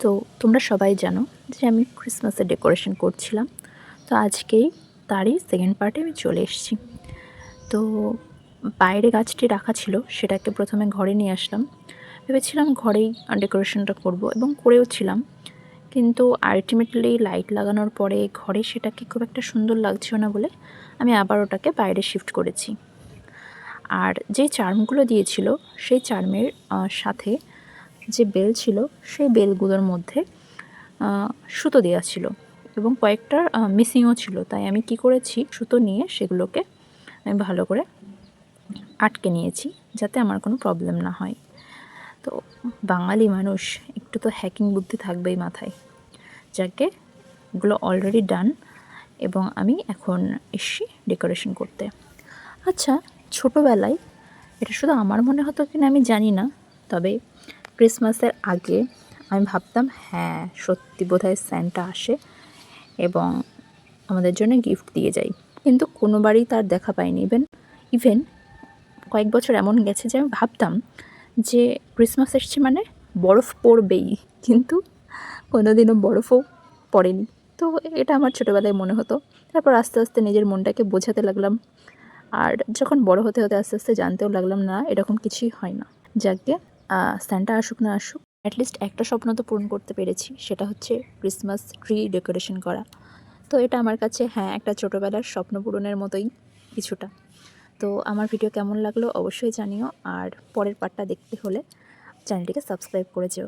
তো তোমরা সবাই জানো যে আমি ক্রিসমাসের ডেকোরেশন করছিলাম। তো আজকেই তারই সেকেন্ড পার্টে আমি চলে এসেছি। তো বাইরে গাছটি রাখা ছিল, সেটাকে প্রথমে ঘরে নিয়ে আসলাম। ভেবেছিলাম ঘরেই ডেকোরেশনটা করব এবং করেও ছিলাম, কিন্তু আলটিমেটলি লাইট লাগানোর পরে ঘরে সেটাকে খুব একটা সুন্দর লাগছিল না বলে আমি আবার ওটাকে বাইরে শিফট করেছি। আর যে চার্মগুলো দিয়েছিল সেই চার্মের সাথে যে বেল ছিল সেই বেলগুলোর মধ্যে সুতো দেওয়া ছিল এবং কয়েকটা মিসিংও ছিল। তাই আমি কি করেছি, সুতো নিয়ে সেগুলোকে আমি ভালো করে আটকে নিয়েছি যাতে আমার কোনো প্রবলেম না হয়। তো বাঙালি মানুষ, একটু তো হ্যাকিং বুদ্ধি থাকবেই মাথায়। যাকে এগুলো অলরেডি ডান এবং আমি এখন এসছি ডেকোরেশন করতে। আচ্ছা, ছোটোবেলায় এটা শুধু আমার মনে হতো কিনা আমি জানি না, তবে ক্রিসমাসের আগে আমি ভাবতাম হ্যাঁ সত্যি বোধহয় স্যান্টা আসে এবং আমাদের জন্য গিফট দিয়ে যায়, কিন্তু কোনোবারই তার দেখা পাইনি। ইভেন কয়েক বছর এমন গেছে যে আমি ভাবতাম যে ক্রিসমাস এসছে মানে বরফ পড়বেই, কিন্তু কোনোদিনও বরফও পড়েনি। তো এটা আমার ছোটোবেলায় মনে হতো। তারপর আস্তে আস্তে নিজের মনটাকে বোঝাতে লাগলাম, আর যখন বড় হতে হতে আস্তে আস্তে জানতেও লাগলাম না এরকম কিছুই হয় না। যাকে স্যান্টা আসুক না আসুক, অ্যাটলিস্ট একটা স্বপ্ন তো পূরণ করতে পেরেছি, সেটা হচ্ছে ক্রিসমাস ট্রি ডেকোরেশন করা। তো এটা আমার কাছে হ্যাঁ একটা ছোটোবেলার স্বপ্ন পূরণের মতোই কিছুটা। তো আমার ভিডিও কেমন লাগলো অবশ্যই জানিও, আর পরের পার্টটা দেখতে হলে চ্যানেলটিকে সাবস্ক্রাইব করে যেও।